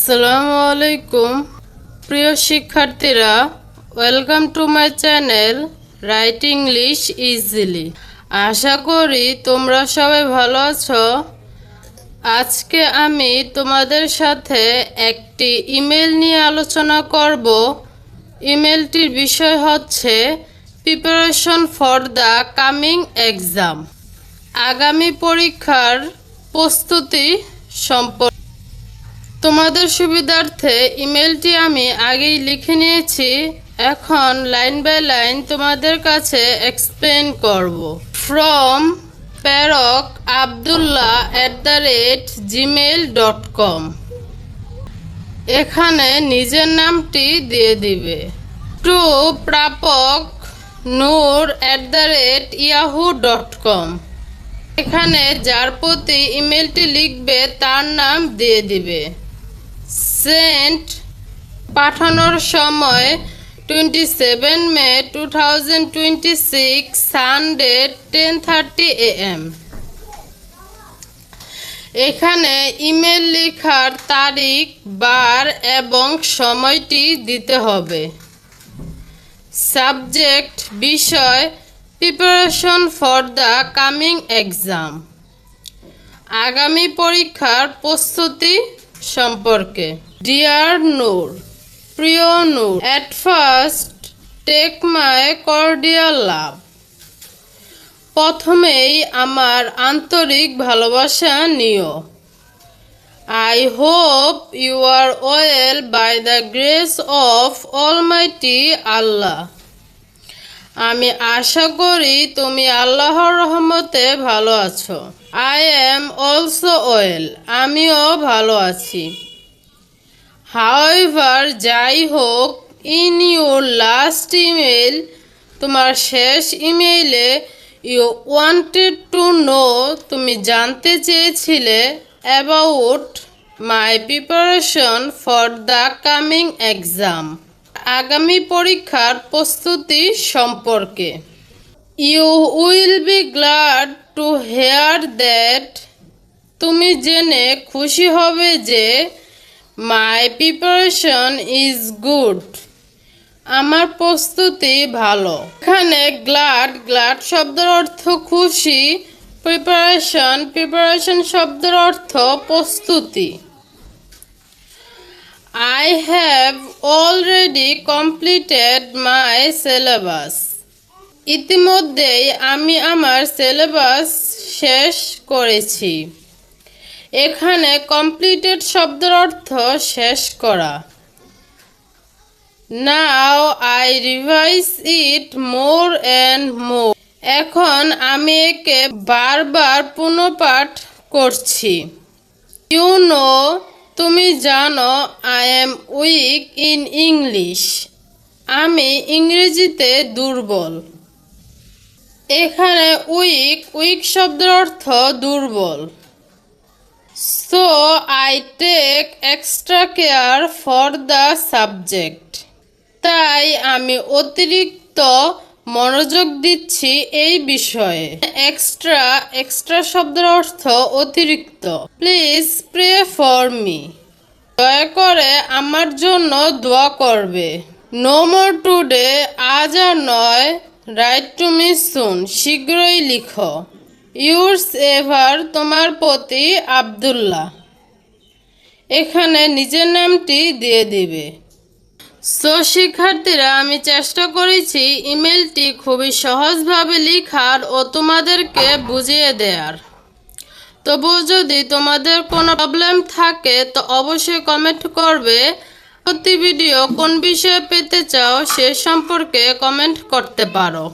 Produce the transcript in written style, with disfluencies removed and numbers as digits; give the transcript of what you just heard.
আসসালামু আলাইকুম প্রিয় শিক্ষার্থীরা, welcome to my channel write English easily. আশা করি তোমরা সবাই ভালো আছো। আজকে আমি তোমাদের সাথে একটি ইমেল নিয়ে আলোচনা করব। ইমেলটির বিষয় হচ্ছে preparation for the coming exam, আগামী পরীক্ষার প্রস্তুতি সম্পর্কে। তোমাদের সুবিধার্থে ইমেলটি আমি আগেই লিখে নিয়েছি, এখন লাইন বাই লাইন তোমাদের কাছে এক্সপ্লেন করব। ফ্রম প্যারক abdullah@gmail.com, এখানে নিজের নামটি দিয়ে দিবে। টু প্রাপক nur@yahoo.com, এখানে যার প্রতি ইমেলটি লিখবে তার নাম দিয়ে দিবে। সেন্ট পাঠানোর সময় 27 মে 2026 সানডে 10:30 AM। এখানে ইমেল লেখার তারিখ, বার এবং সময়টি দিতে হবে। সাবজেক্ট বিষয় preparation for the coming exam, আগামী পরীক্ষার প্রস্তুতি সম্পর্কে। ডিয়ার নূর, প্রিয় Noor, at first take my cordial love, প্রথমেই আমার আন্তরিক ভালোবাসা নিও। I hope you are well by the grace of almighty Allah, আমি আশা করি তুমি আল্লাহর রহমতে ভালো আছো। আই এম অলসো ওয়েল, আমিও ভালো আছি। হাউএভার, যাই হোক, ইন ইউর লাস্ট ইমেল, তোমার শেষ ইমেইলে, ইউ ওয়ান্টেড টু নো, তুমি জানতে চেয়েছিলে, about my preparation for the coming exam, আগামী পরীক্ষার প্রস্তুতি সম্পর্কে। You will be glad to hear that, তুমি জেনে খুশি হবে যে, মাই প্রিপারেশন ইজ গুড, আমার প্রস্তুতি ভালো। এখানে গ্ল্যাড শব্দের অর্থ খুশি, প্রিপারেশন শব্দের অর্থ প্রস্তুতি। I have already completed my syllabus, ইতিমধ্যেই আমি আমার সিলেবাস শেষ করেছি। এখানে কমপ্লিটেড শব্দের অর্থ শেষ করা। Now I revise it more and more, এখন আমি একে বারবার পুনঃপাঠ করছি। You know, তুমি জানো, I am weak in English, আমি ইংরেজিতে দুর্বল। এখানে উইক শব্দের অর্থ দুর্বল। So I take extra care for the subject, তাই আমি অতিরিক্ত মনোযোগ দিচ্ছি এই বিষয়ে। এক্সট্রা শব্দের অর্থ অতিরিক্ত। প্লিজ প্রে ফর মি, দয়া করে আমার জন্য দোয়া করবে। নো মোর টুডে, আজ আর নয়। রাইট টু মি সুন, শীঘ্রই লিখো। ইউরস এভার, তোমার প্রতি আব্দুল্লাহ, এখানে নিজের নামটি দিয়ে দিবে। সো শিক্ষার্থীরা, আমি চেষ্টা করেছি ইমেলটি খুবই সহজভাবে লেখার ও তোমাদেরকে বুঝিয়ে দেওয়ার। তবুও যদি তোমাদের কোনো প্রবলেম থাকে তো অবশ্যই কমেন্ট করবে। প্রতি ভিডিও কোন বিষয়ে পেতে চাও সে সম্পর্কে কমেন্ট করতে পারো।